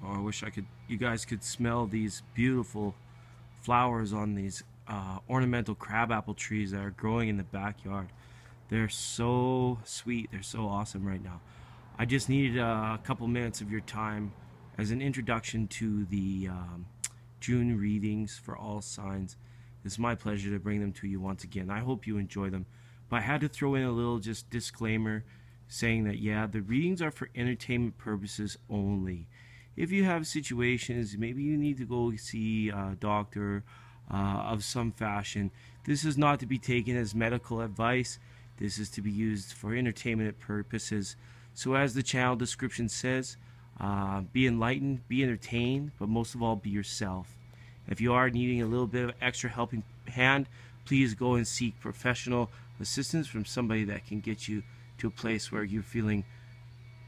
Oh, I wish you guys could smell these beautiful flowers on these ornamental crabapple trees that are growing in the backyard. They're so sweet. They're so awesome right now. I just needed a couple minutes of your time as an introduction to the June readings for all signs. It's my pleasure to bring them to you once again. I hope you enjoy them. But I had to throw in a little just disclaimer saying that, yeah, the readings are for entertainment purposes only. If you have situations, maybe you need to go see a doctor of some fashion, this is not to be taken as medical advice. This is to be used for entertainment purposes. So as the channel description says, be enlightened, be entertained, but most of all, be yourself. If you are needing a little bit of extra helping hand, please go and seek professional assistance from somebody that can get you to a place where you're feeling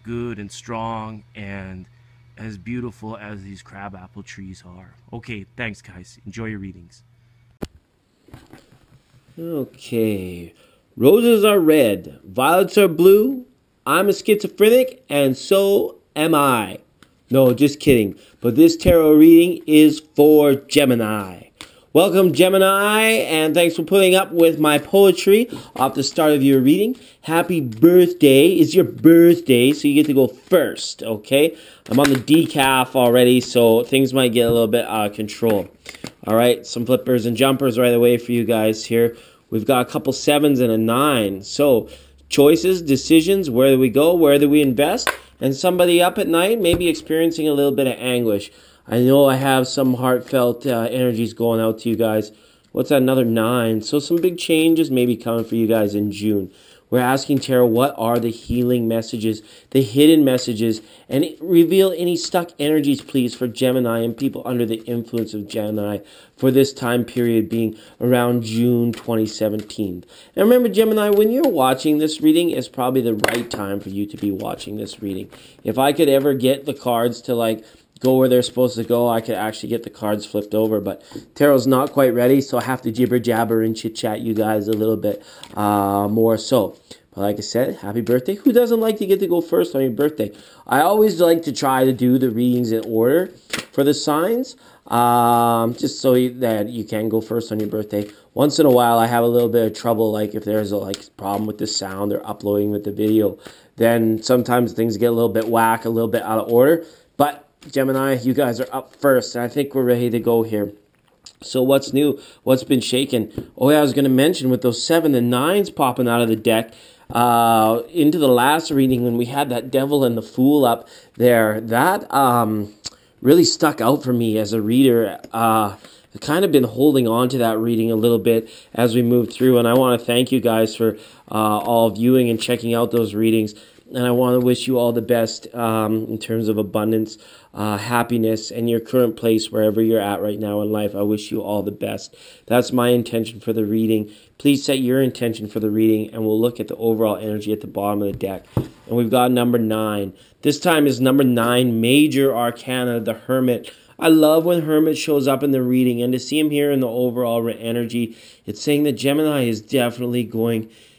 good and strong and as beautiful as these crabapple trees are. Okay, thanks guys. Enjoy your readings. Okay. Roses are red, violets are blue. I'm a schizophrenic, and so am I. No, just kidding. But this tarot reading is for Gemini. Welcome, Gemini, and thanks for putting up with my poetry off the start of your reading. Happy birthday. It's your birthday, so you get to go first, okay? I'm on the decaf already, so things might get a little bit out of control. All right, some flippers and jumpers right away for you guys here. We've got a couple 7s and a 9. So, choices, decisions, where do we go, where do we invest? And somebody up at night maybe experiencing a little bit of anguish. I know I have some heartfelt energies going out to you guys. What's that, another 9? So some big changes maybe coming for you guys in June. We're asking Tarot, what are the healing messages, the hidden messages, and reveal any stuck energies, please, for Gemini and people under the influence of Gemini for this time period being around June 2017. And remember, Gemini, when you're watching this reading, it's probably the right time for you to be watching this reading. If I could ever get the cards to, go where they're supposed to go, I could actually get the cards flipped over, but Tarot's not quite ready, so I have to jibber jabber and chit chat you guys a little bit more so. But like I said, happy birthday. Who doesn't like to get to go first on your birthday? I always like to try to do the readings in order for the signs, just so that you can go first on your birthday. Once in a while, I have a little bit of trouble, if there's a problem with the sound or uploading with the video, then sometimes things get a little bit whack, a little bit out of order, but Gemini, you guys are up first, and I think we're ready to go here. So what's new? What's been shaken? Oh yeah, I was going to mention with those 7 and 9s popping out of the deck, into the last reading when we had that Devil and the Fool up there, that really stuck out for me as a reader. I've kind of been holding on to that reading a little bit as we move through, and I want to thank you guys for all viewing and checking out those readings. And I want to wish you all the best in terms of abundance, happiness, and your current place wherever you're at right now in life. I wish you all the best. That's my intention for the reading. Please set your intention for the reading, and we'll look at the overall energy at the bottom of the deck. And we've got number 9. This time is number 9, Major Arcana, the Hermit. I love when Hermit shows up in the reading, and to see him here in the overall energy, it's saying that Gemini is definitely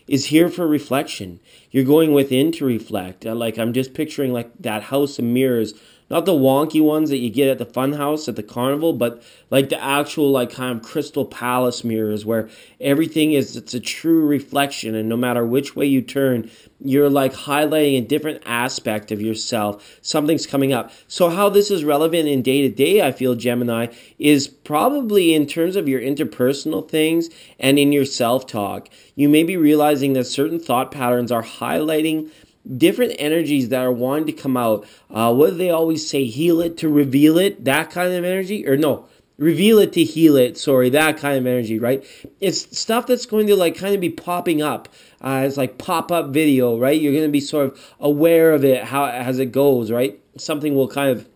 is here for reflection. You're going within to reflect. I'm just picturing that house of mirrors, not the wonky ones that you get at the fun house at the carnival, but the actual kind of crystal palace mirrors where everything it's a true reflection, and no matter which way you turn, you're highlighting a different aspect of yourself. Something's coming up. So how this is relevant in day-to-day, I feel, Gemini, is probably in terms of your interpersonal things and in your self-talk. You may be realizing that certain thought patterns are highlighting different energies that are wanting to come out. What do they always say? Heal it to reveal it, that kind of energy? Or no, reveal it to heal it, sorry, that kind of energy, right? It's stuff that's going to kind of be popping up. It's pop-up video, right? You're going to be sort of aware of it as it goes, right? Something will kind of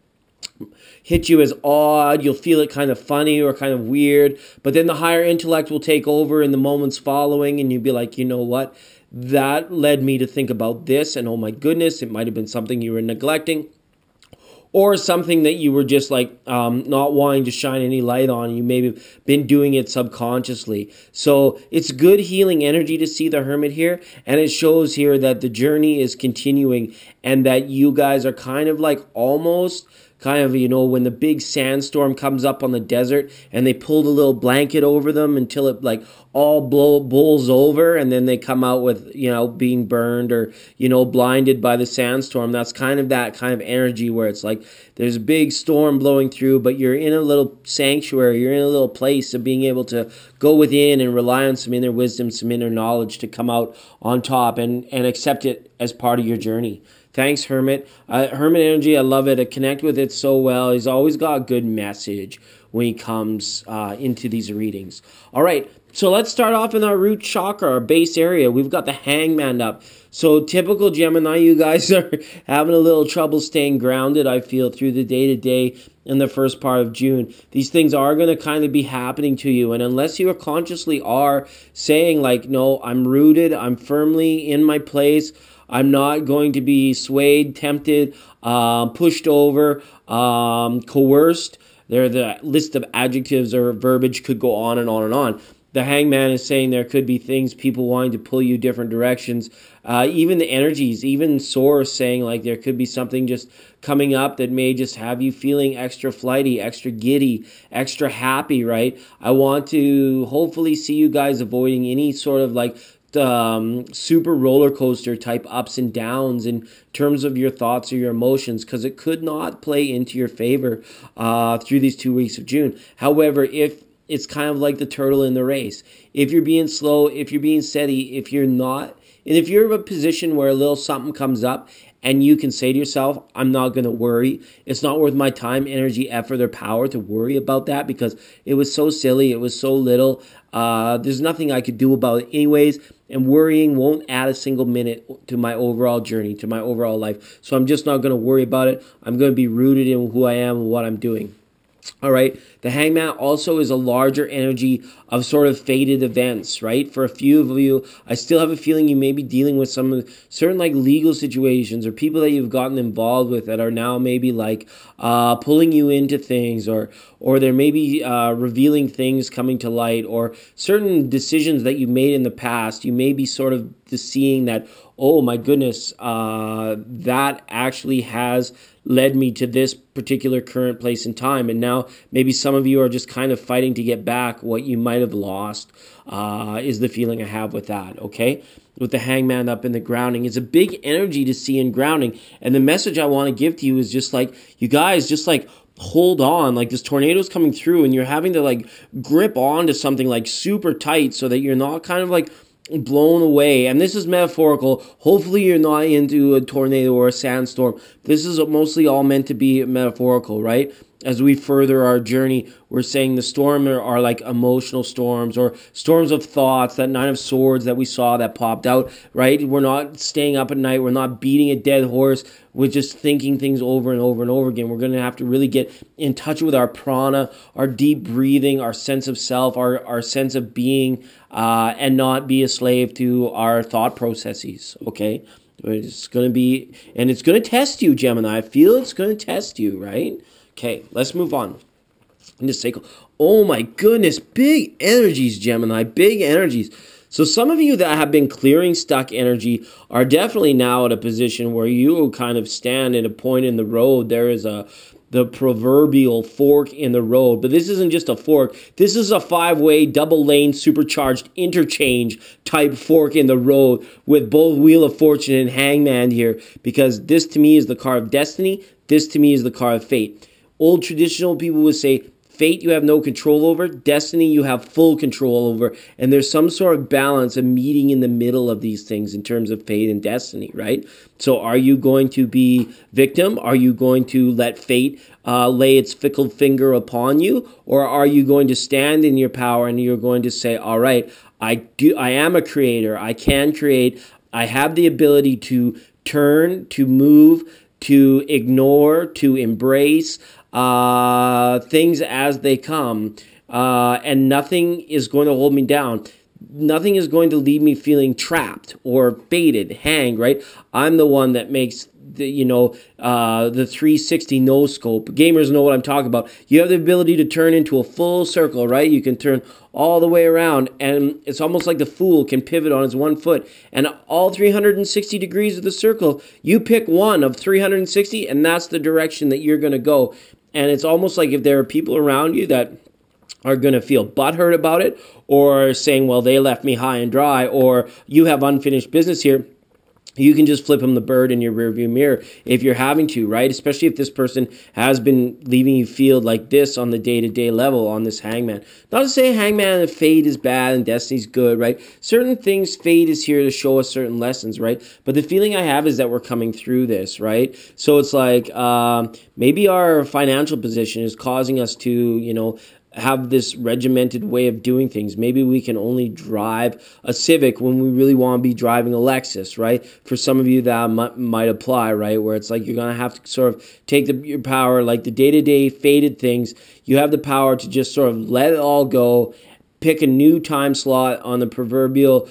hit you as odd, you'll feel it kind of funny or kind of weird, but then the higher intellect will take over in the moments following, and you'll be like, you know what? That led me to think about this, and oh my goodness, it might have been something you were neglecting, or something that you were just not wanting to shine any light on. You may have been doing it subconsciously. So it's good healing energy to see the Hermit here, and it shows here that the journey is continuing, and that you guys are kind of like almost kind of, when the big sandstorm comes up on the desert and they pull the little blanket over them until it like all bowls over, and then they come out with, being burned or, blinded by the sandstorm. That's kind of that kind of energy where it's like there's a big storm blowing through, but you're in a little sanctuary, you're in a little place of being able to go within and rely on some inner wisdom, some inner knowledge to come out on top and accept it as part of your journey. Thanks, Hermit. Hermit energy, I love it. I connect with it so well. He's always got a good message when he comes into these readings. All right, so let's start off in our root chakra, our base area. We've got the Hangman up. So typical Gemini, you guys are having a little trouble staying grounded, I feel, through the day-to-day in the first part of June. These things are going to kind of be happening to you. And unless you consciously are saying like, no, I'm rooted, I'm firmly in my place, I'm not going to be swayed, tempted, pushed over, coerced. The list of adjectives or verbiage could go on and on and on. The Hangman is saying there could be things, people wanting to pull you different directions. Even the energies, even Source saying like there could be something just coming up that may just have you feeling extra flighty, extra giddy, extra happy, right? I want to hopefully see you guys avoiding any sort of like super roller coaster type ups and downs in terms of your thoughts or your emotions, because it could not play into your favor through these 2 weeks of June. However, if it's kind of like the turtle in the race, if you're being slow, if you're being steady, if you're not, and if you're in a position where a little something comes up and you can say to yourself, I'm not going to worry. It's not worth my time, energy, effort, or power to worry about that because it was so silly. It was so little. There's nothing I could do about it anyways. And worrying won't add a single minute to my overall journey, to my overall life. So I'm just not going to worry about it. I'm going to be rooted in who I am and what I'm doing. All right. The Hangman also is a larger energy of sort of fated events, right? For a few of you, I still have a feeling you may be dealing with some certain like legal situations or people that you've gotten involved with that are now maybe like pulling you into things, or there may be revealing things coming to light, or certain decisions that you made in the past. You may be sort of seeing that, oh my goodness, that actually has led me to this particular current place in time. And now maybe some of you are just kind of fighting to get back what you might have lost, is the feeling I have with that, okay? With the Hangman up in the grounding. It's a big energy to see in grounding. And the message I want to give to you is just like, you guys, just like, hold on, like this tornado's coming through and you're having to like grip onto something like super tight so that you're not kind of like blown away. And this is metaphorical. Hopefully you're not into a tornado or a sandstorm. This is mostly all meant to be metaphorical, right? As we further our journey, we're saying the storm are like emotional storms or storms of thoughts, that Nine of Swords that we saw that popped out, right? We're not staying up at night. We're not beating a dead horse. We're just thinking things over and over and over again. We're going to have to really get in touch with our prana, our deep breathing, our sense of self, our sense of being, and not be a slave to our thought processes, okay? It's going to be, and it's going to test you, Gemini. I feel it's going to test you, right? Okay, let's move on. Into cycle. Oh my goodness, big energies, Gemini, big energies. So some of you that have been clearing stuck energy are definitely now at a position where you kind of stand at a point in the road. There is the proverbial fork in the road. But this isn't just a fork. This is a 5-way, double-lane, supercharged interchange type fork in the road with both Wheel of Fortune and Hangman here, because this to me is the card of destiny. This to me is the card of fate. Old traditional people would say, fate you have no control over, destiny you have full control over, and there's some sort of balance, a meeting in the middle of these things in terms of fate and destiny, right? So are you going to be victim? Are you going to let fate lay its fickle finger upon you? Or are you going to stand in your power and you're going to say, all right, I am a creator, I can create, I have the ability to turn, to move, to ignore, to embrace things as they come, and nothing is going to hold me down. nothing is going to leave me feeling trapped or fated, hanged, right? I'm the one that makes the 360 no scope. Gamers know what I'm talking about. You have the ability to turn into a full circle, right? You can turn all the way around, and it's almost like the fool can pivot on his one foot, and all 360 degrees of the circle, you pick one of 360, and that's the direction that you're going to go. And it's almost like if there are people around you that are going to feel butthurt about it, or saying, well, they left me high and dry, or you have unfinished business here, you can just flip them the bird in your rearview mirror if you're having to, right? Especially if this person has been leaving you feel like this on the day-to-day level on this hangman. Not to say hangman and fate is bad and destiny's good, right? Certain things, fate is here to show us certain lessons, right? But the feeling I have is that we're coming through this, right? So it's like maybe our financial position is causing us to, have this regimented way of doing things. Maybe we can only drive a Civic when we really want to be driving a Lexus, right? For some of you that might apply, right? Where it's like you're going to have to sort of take your power, like the day-to-day fated things, you have the power to just sort of let it all go, pick a new time slot on the proverbial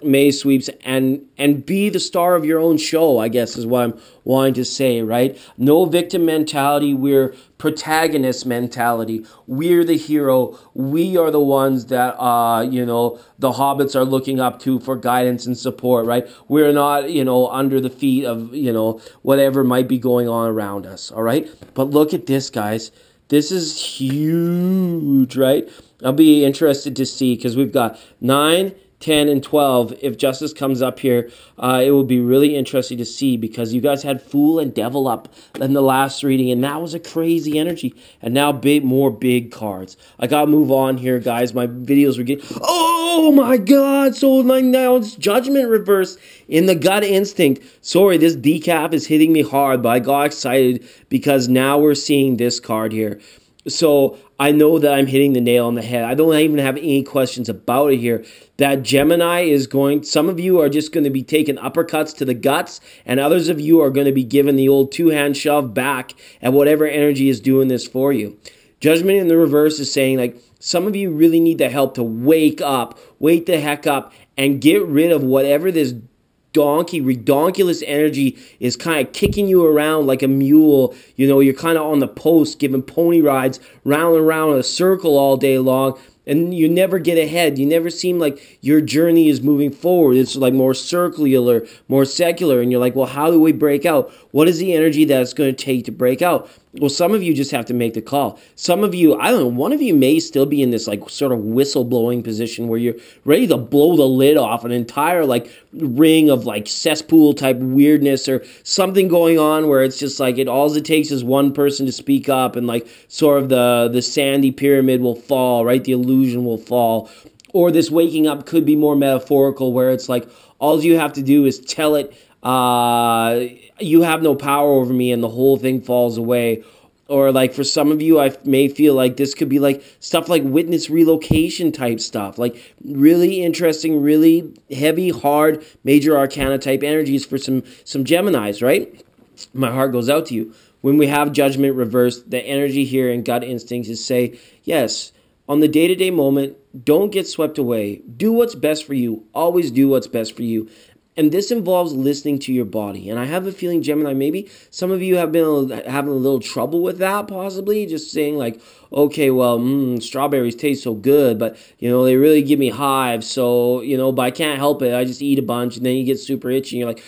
May sweeps and be the star of your own show, I guess is what I'm wanting to say, right? No victim mentality. We're protagonist mentality. We're the hero. We are the ones that, the hobbits are looking up to for guidance and support, right? We're not, under the feet of, whatever might be going on around us, all right? But look at this, guys. This is huge, right? I'll be interested to see because we've got 9, 10, and 12. If Justice comes up here, it will be really interesting to see because you guys had Fool and Devil up in the last reading, and that was a crazy energy. And now more big cards. I got to move on here, guys. My videos were getting... Oh, my God. So now it's Judgment reversed in the Gut Instinct. Sorry, this decaf is hitting me hard, but I got excited because now we're seeing this card here. So I know that I'm hitting the nail on the head. I don't even have any questions about it here. That Gemini is some of you are just going to be taking uppercuts to the guts, and others of you are going to be given the old two-hand shove back at whatever energy is doing this for you. Judgment in the reverse is saying, like, some of you really need the help to wake the heck up, and get rid of whatever this redonkulous energy is kind of kicking you around like a mule. You're kind of on the post giving pony rides round and round in a circle all day long, and you never get ahead. You never seem like your journey is moving forward. It's like more circular, more secular, and you're like, well, how do we break out? What is the energy that it's going to take to break out? Well, some of you just have to make the call. Some of you, I don't know, one of you may still be in this like sort of whistle-blowing position where you're ready to blow the lid off an entire like ring of like cesspool type weirdness or something going on where it's just like all it takes is one person to speak up and like sort of the sandy pyramid will fall, right? The illusion will fall. Or this waking up could be more metaphorical where it's like all you have to do is tell it, you have no power over me, and the whole thing falls away. Or like for some of you, I may feel like this could be like stuff like witness relocation type stuff, like really interesting, really heavy, hard, major arcana type energies for some Geminis, right? My heart goes out to you. When we have Judgment reversed, the energy here in Gut Instincts is say, yes, on the day-to-day moment, don't get swept away. Do what's best for you. Always do what's best for you. And this involves listening to your body. And I have a feeling, Gemini, maybe some of you have been having a little trouble with that, possibly. Just saying like, okay, well, strawberries taste so good, but, they really give me hives. So, but I can't help it. I just eat a bunch, and then you get super itchy. And you're like,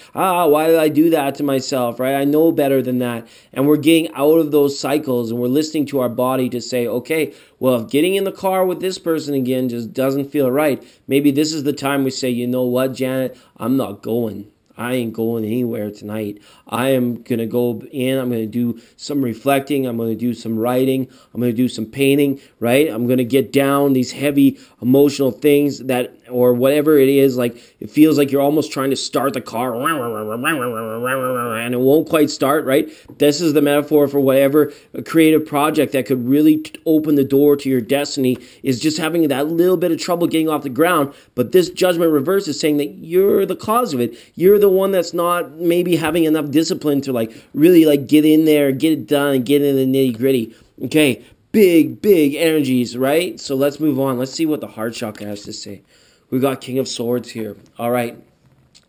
why did I do that to myself, right? I know better than that. And we're getting out of those cycles, and we're listening to our body to say, okay, well, if getting in the car with this person again just doesn't feel right, maybe this is the time we say, you know what, Janet, I'm not going. I ain't going anywhere tonight. I am going to go in. I'm going to do some reflecting. I'm going to do some writing. I'm going to do some painting, right? I'm going to get down these heavy emotional things that, or whatever it is, like it feels like you're almost trying to start the car and it won't quite start, right? This is the metaphor for whatever a creative project that could really open the door to your destiny is just having that little bit of trouble getting off the ground. But this Judgment reverse is saying that you're the cause of it. You're the one that's not maybe having enough discipline to like really like get in there, get it done, and get in the nitty gritty. Okay, big energies, right? So let's move on. Let's see what the heart chakra has to say. We got King of Swords here. All right.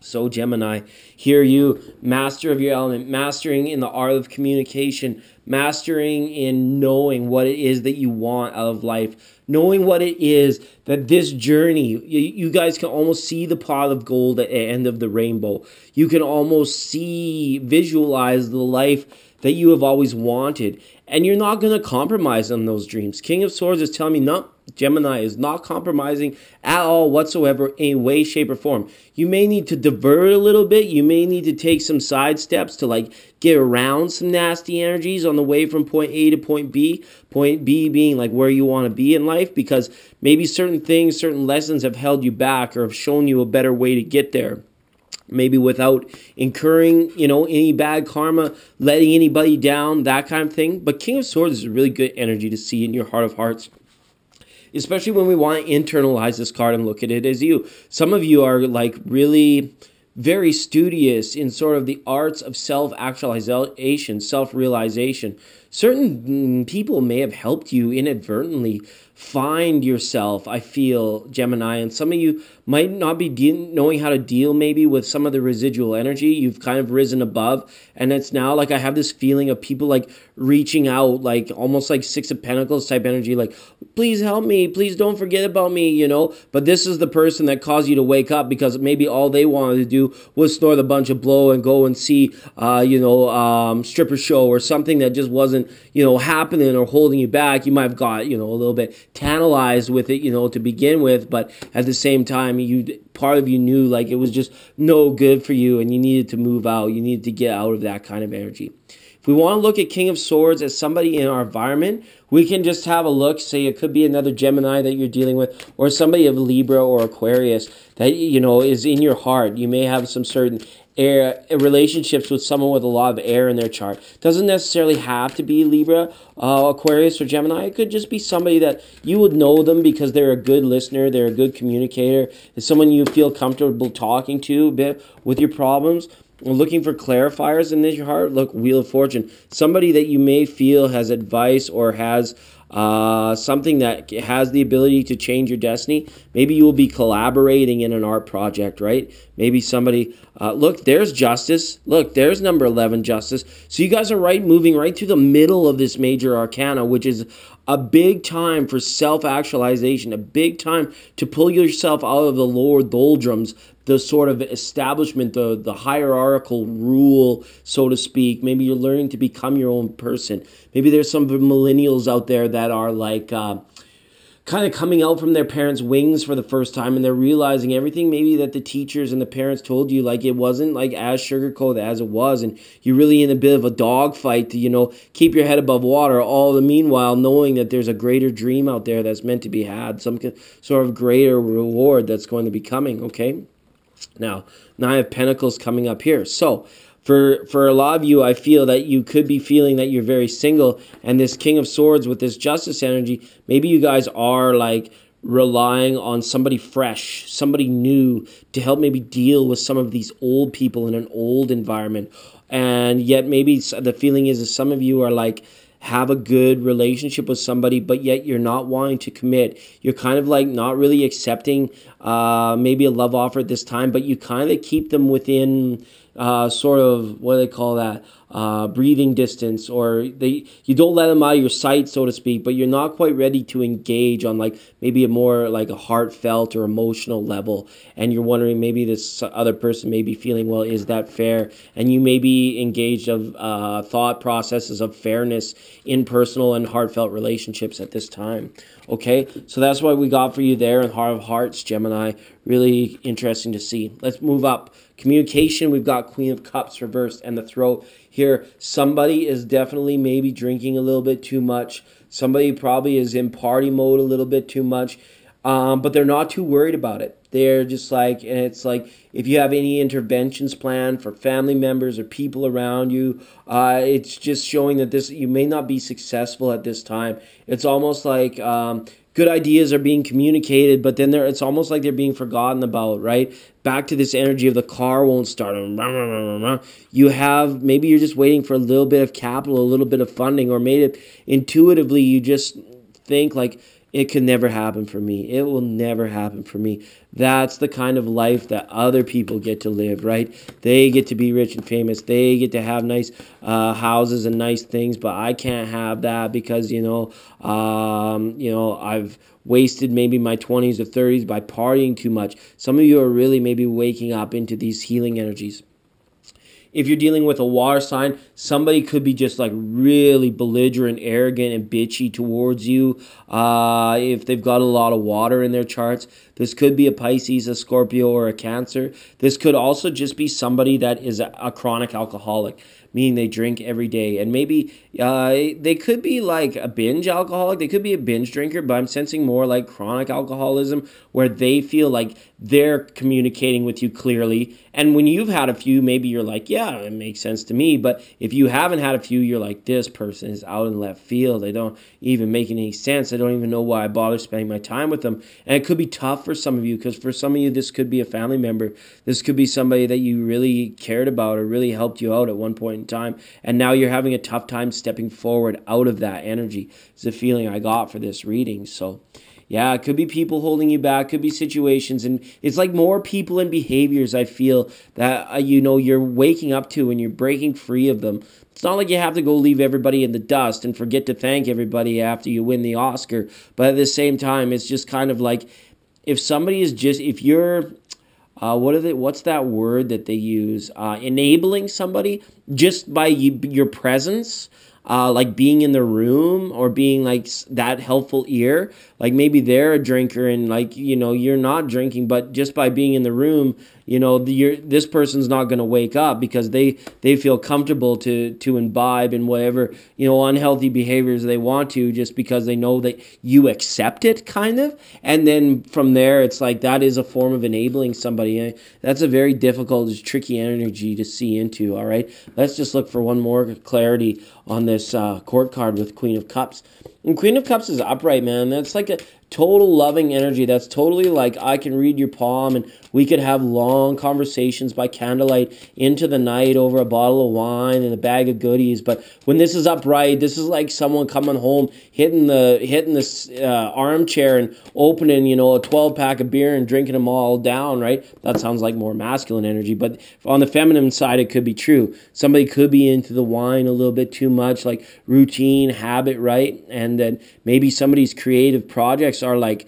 So Gemini, here you, master of your element, mastering in the art of communication, mastering in knowing what it is that you want out of life, knowing what it is that this journey, you guys can almost see the pot of gold at the end of the rainbow. You can almost see, visualize the life that you have always wanted. And you're not going to compromise on those dreams. King of Swords is telling me, no, Gemini is not compromising at all whatsoever in a way, shape, or form. You may need to divert a little bit. You may need to take some side steps to like get around some nasty energies on the way from point A to point B. Point B being like where you want to be in life, because maybe certain things, certain lessons have held you back or have shown you a better way to get there. Maybe without incurring, any bad karma, letting anybody down, that kind of thing. But King of Swords is a really good energy to see in your heart of hearts, especially when we want to internalize this card and look at it as you. Some of you are like really very studious in sort of the arts of self-actualization, self-realization. Certain people may have helped you inadvertently find yourself, I feel, Gemini, and some of you might not be knowing how to deal maybe with some of the residual energy. You've kind of risen above, and it's now like I have this feeling of people like reaching out, like almost like Six of Pentacles type energy, like, please help me, please don't forget about me, but this is the person that caused you to wake up because maybe all they wanted to do was snort a bunch of blow and go and see stripper show or something that just wasn't happening or holding you back. You might have got a little bit tantalized with it to begin with, but at the same time part of you knew like it was just no good for you and you needed to move out. You needed to get out of that kind of energy. If we want to look at King of Swords as somebody in our environment, we can just have a look. Say it could be another Gemini that you're dealing with, or somebody of Libra or Aquarius that is in your heart. You may have some certain air relationships with someone with a lot of air in their chart. Doesn't necessarily have to be Libra, Aquarius, or Gemini. It could just be somebody that you would know them because they're a good listener, they're a good communicator, it's someone you feel comfortable talking to a bit with your problems. Looking for clarifiers in your heart, look, Wheel of Fortune. Somebody that you may feel has advice or has something that has the ability to change your destiny. Maybe you will be collaborating in an art project, right? Maybe somebody, look, there's Justice. Look, there's number 11, Justice. So you guys are moving right through the middle of this major arcana, which is a big time for self-actualization, a big time to pull yourself out of the lower doldrums, the sort of establishment, the hierarchical rule, so to speak. Maybe you're learning to become your own person. Maybe there's some millennials out there that are like kind of coming out from their parents' wings for the first time, and they're realizing everything maybe that the teachers and the parents told you, like it wasn't like as sugarcoated as it was, and you're really in a bit of a dogfight to, keep your head above water, all the meanwhile knowing that there's a greater dream out there that's meant to be had, some sort of greater reward that's going to be coming, okay? Now, Nine of Pentacles coming up here. So, for a lot of you, I feel that you could be feeling that you're very single, and this King of Swords with this Justice energy, maybe you guys are like relying on somebody fresh, somebody new to help maybe deal with some of these old people in an old environment. And yet maybe the feeling is that some of you are like, have a good relationship with somebody, but yet you're not wanting to commit. You're kind of like not really accepting maybe a love offer at this time, but you kind of keep them within sort of, what do they call that, breathing distance, or you don't let them out of your sight, so to speak, but you're not quite ready to engage on like maybe a more like a heartfelt or emotional level, and you're wondering maybe this other person may be feeling, well, is that fair? And you may be engaged of thought processes of fairness in personal and heartfelt relationships at this time. Okay, so that's what we got for you there in Heart of Hearts, Gemini. Really interesting to see. Let's move up. Communication, we've got Queen of Cups reversed and the throat here. Somebody is definitely maybe drinking a little bit too much. Somebody probably is in party mode a little bit too much, but they're not too worried about it. They're just like, and it's like, if you have any interventions planned for family members or people around you, it's just showing that this, you may not be successful at this time. It's almost like good ideas are being communicated, but then it's almost like they're being forgotten about, right? Back to this energy of the car won't start. You have, maybe you're just waiting for a little bit of capital, a little bit of funding, or maybe intuitively you just think like, it could never happen for me. It will never happen for me. That's the kind of life that other people get to live, right? They get to be rich and famous. They get to have nice houses and nice things, but I can't have that because, I've wasted maybe my 20s or 30s by partying too much. Some of you are really maybe waking up into these healing energies. If you're dealing with a water sign, somebody could be just like really belligerent, arrogant, and bitchy towards you. If they've got a lot of water in their charts, this could be a Pisces, a Scorpio, or a Cancer. This could also just be somebody that is a chronic alcoholic, meaning they drink every day. And maybe they could be like a binge alcoholic. They could be a binge drinker, but I'm sensing more like chronic alcoholism where they feel like they're communicating with you clearly. And when you've had a few, maybe you're like, yeah, it makes sense to me. But if you haven't had a few, you're like, this person is out in left field. They don't even make any sense. I don't even know why I bother spending my time with them. And it could be tough for some of you, because for some of you, this could be a family member. This could be somebody that you really cared about or really helped you out at one point in time. And now you're having a tough time stepping forward out of that energy. It's a feeling I got for this reading. So yeah, it could be people holding you back, could be situations, and it's like more people and behaviors I feel that, you're waking up to and you're breaking free of them. It's not like you have to go leave everybody in the dust and forget to thank everybody after you win the Oscar, but at the same time, it's just kind of like, if somebody is just, if you're, what's that word that they use? Enabling somebody just by your presence, like being in the room or being like that helpful ear. Like maybe they're a drinker and like, you're not drinking, but just by being in the room, this person's not going to wake up because they feel comfortable to imbibe in whatever, unhealthy behaviors they want to, just because they know that you accept it, kind of. And then from there, it's like that is a form of enabling somebody. That's a very difficult, tricky energy to see into, all right? Let's just look for one more clarity on this court card with Queen of Cups. And Queen of Cups is upright, man. That's like a total loving energy. That's totally like, I can read your palm and we could have long conversations by candlelight into the night over a bottle of wine and a bag of goodies. But when this is upright, this is like someone coming home, hitting this armchair and opening, a 12-pack of beer and drinking them all down, right? That sounds like more masculine energy. But on the feminine side, it could be true. Somebody could be into the wine a little bit too much, like routine, habit, right? And then maybe somebody's creative projects are like,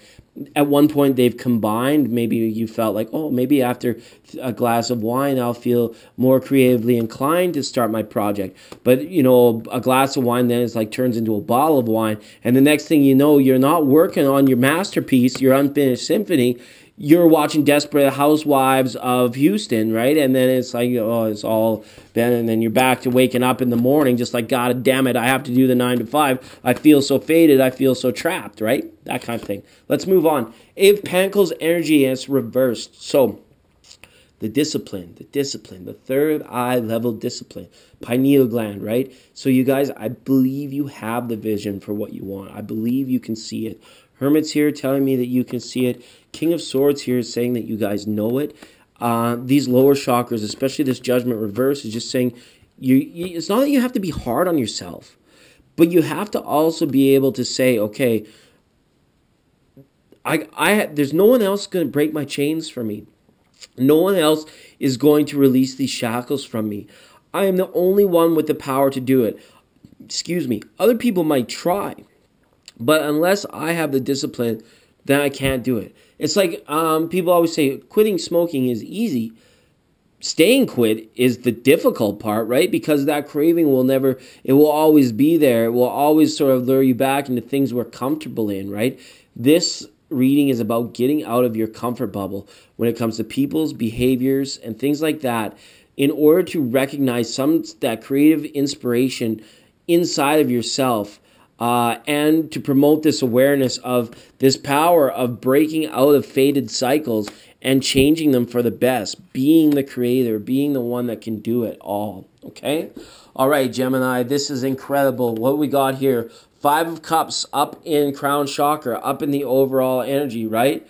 at one point they've combined. Maybe you felt like, oh, maybe after a glass of wine I'll feel more creatively inclined to start my project. But a glass of wine then is like turns into a bottle of wine, and the next thing you know, you're not working on your masterpiece, your unfinished symphony. You're watching Desperate Housewives of Houston, right? And then it's like, oh, it's all been, and then you're back to waking up in the morning just like, God damn it, I have to do the 9 to 5. I feel so faded. I feel so trapped, right? That kind of thing. Let's move on. If Pentacles energy is reversed. So the discipline, the third eye level discipline, pineal gland, right? So you guys, I believe you have the vision for what you want. I believe you can see it. Hermit's here telling me that you can see it. King of Swords here is saying that you guys know it. These lower chakras, especially this Judgment reverse, is just saying it's not that you have to be hard on yourself, but you have to also be able to say, okay, there's no one else going to break my chains for me. No one else is going to release these shackles from me. I am the only one with the power to do it. Excuse me. Other people might try, but unless I have the discipline, then I can't do it. It's like people always say, quitting smoking is easy. Staying quit is the difficult part, right? Because that craving it will always be there. It will always sort of lure you back into things we're comfortable in, right? This reading is about getting out of your comfort bubble when it comes to people's behaviors and things like that, in order to recognize that creative inspiration inside of yourself. and to promote this awareness of this power of breaking out of faded cycles and changing them for the best, being the creator, being the one that can do it all, okay? All right, Gemini, this is incredible. What we got here, 5 of Cups up in Crown Chakra, up in the overall energy, right?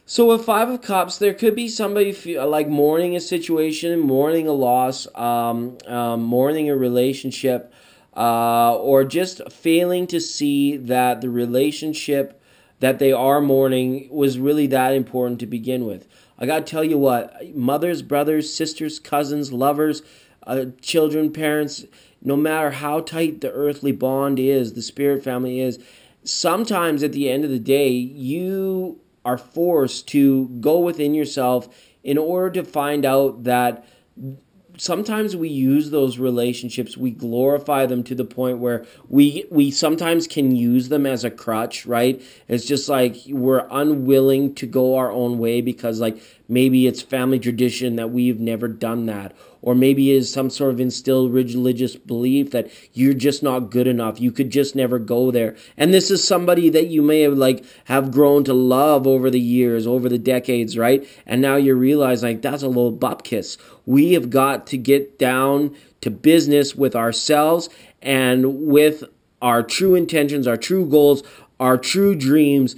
So with 5 of Cups, there could be somebody like mourning a situation, mourning a loss, mourning a relationship, or just failing to see that the relationship that they are mourning was really that important to begin with. I got to tell you what, mothers, brothers, sisters, cousins, lovers, children, parents, no matter how tight the earthly bond is, the spirit family is, sometimes at the end of the day, you are forced to go within yourself in order to find out that sometimes we use those relationships, we glorify them to the point where we sometimes can use them as a crutch, right? It's just like we're unwilling to go our own way because like maybe it's family tradition that we've never done that. Or maybe it's some sort of instilled religious belief that you're just not good enough. You could just never go there. And this is somebody that you may have grown to love over the years, over the decades, right? And now you realize like that's a little bupkis. We have got to get down to business with ourselves and with our true intentions, our true goals, our true dreams,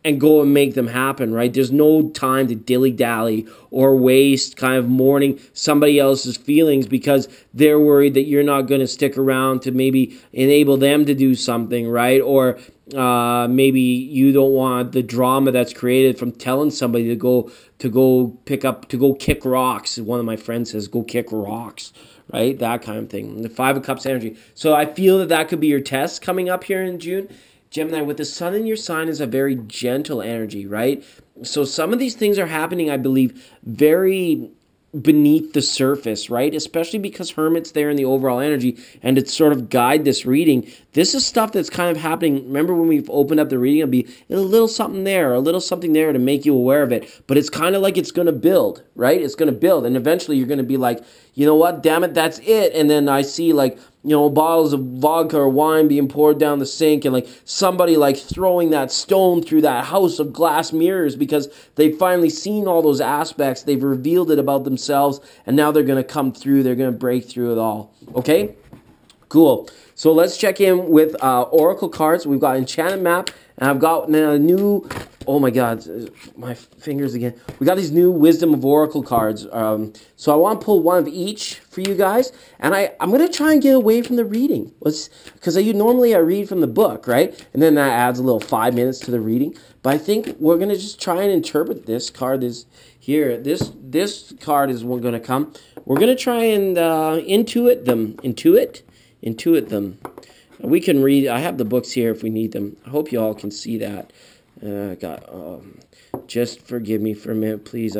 and go and make them happen, right? There's no time to dilly-dally or waste kind of mourning somebody else's feelings because they're worried that you're not going to stick around to maybe enable them to do something, right? Or maybe you don't want the drama that's created from telling somebody to go kick rocks. One of my friends says, go kick rocks, right? That kind of thing. The 5 of Cups energy. So I feel that could be your test coming up here in June. Gemini, with the sun in your sign is a very gentle energy, right? So some of these things are happening, I believe, very beneath the surface, right? Especially because Hermit's there in the overall energy and to sort of guide this reading. This is stuff that's kind of happening. Remember when we've opened up the reading, it'll be a little something there, a little something there to make you aware of it. But it's kind of like it's going to build, right? It's going to build. And eventually you're going to be like, you know what? Damn it, that's it. And then I see bottles of vodka or wine being poured down the sink and somebody throwing that stone through that house of glass mirrors because they've finally seen all those aspects. They've revealed it about themselves and now they're going to come through. They're going to break through it all. Okay? Cool. So let's check in with Oracle cards. We've got Enchanted Map and I've got a new... Oh my God, my fingers again. We got these new Wisdom of Oracle cards. So I want to pull one of each for you guys. And I'm going to try and get away from the reading. Because normally I read from the book, right? And then that adds a little 5 minutes to the reading. But I think we're going to just try and interpret this card. This card is going to come. We're going to try and intuit them. We can read. I have the books here if we need them. I hope you all can see that. Just forgive me for a minute, please.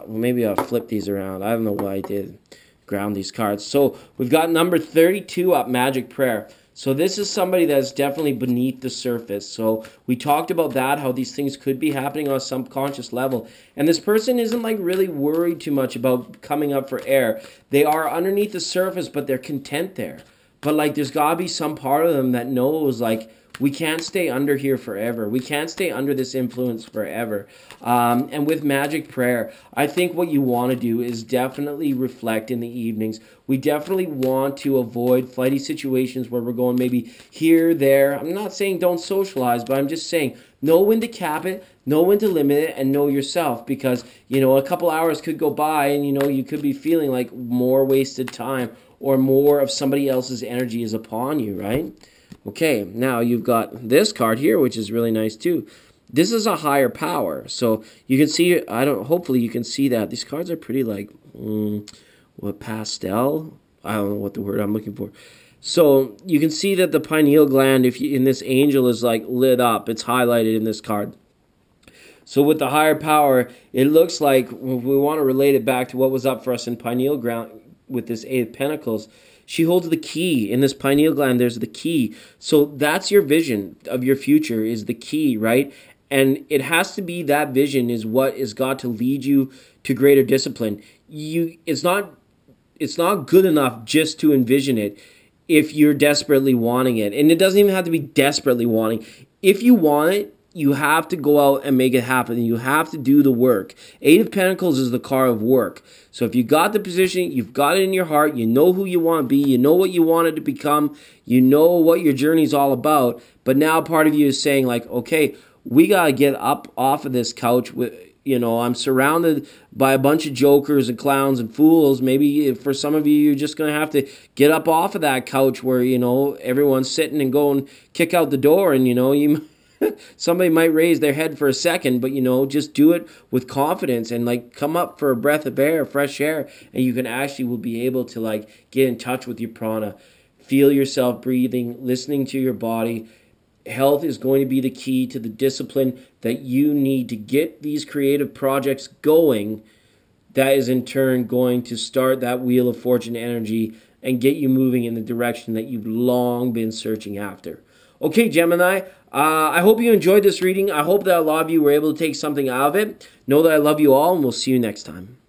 Maybe I'll flip these around. I don't know what I did. Ground these cards. So we've got number 32 up, Magic Prayer. So this is somebody that's definitely beneath the surface. So we talked about that, how these things could be happening on a subconscious level. And this person isn't really worried too much about coming up for air. They are underneath the surface, but they're content there. But there's got to be some part of them that knows we can't stay under here forever. We can't stay under this influence forever. And with Magic Prayer, I think what you want to do is definitely reflect in the evenings. We definitely want to avoid flighty situations where we're going maybe here, there. I'm not saying don't socialize, but I'm just saying know when to cap it, know when to limit it, and know yourself. Because, a couple hours could go by and, you could be feeling like more wasted time or more of somebody else's energy is upon you, right? Okay, now you've got this card here, which is really nice too. This is a higher power. So you can see, hopefully you can see that. These cards are pretty pastel? I don't know what the word I'm looking for. So you can see that the pineal gland, in this angel, is lit up. It's highlighted in this card. So with the higher power, it looks like, if we want to relate it back to what was up for us in pineal gland with this 8 of Pentacles, she holds the key. In this pineal gland, there's the key. So that's your vision of your future, is the key, right? And it has to be that vision is what is got to lead you to greater discipline. It's not good enough just to envision it. if you're desperately wanting it. And it doesn't even have to be desperately wanting. If you want it, you have to go out and make it happen. You have to do the work. Eight of Pentacles is the card of work. So if you got the position, you've got it in your heart, you know who you want to be, you know what you wanted to become, you know what your journey's all about, but now part of you is saying like, okay, we got to get up off of this couch. I'm surrounded by a bunch of jokers and clowns and fools. Maybe for some of you, you're just going to have to get up off of that couch where, everyone's sitting and go and kick out the door, and, you somebody might raise their head for a second, but just do it with confidence and like come up for a breath of air, fresh air, and you can actually will be able to like get in touch with your prana, feel yourself breathing, listening to your body. Health is going to be the key to the discipline that you need to get these creative projects going. That is in turn going to start that wheel of fortune energy and get you moving in the direction that you've long been searching after. Okay, Gemini, I hope you enjoyed this reading. I hope that a lot of you were able to take something out of it. Know that I love you all, and we'll see you next time.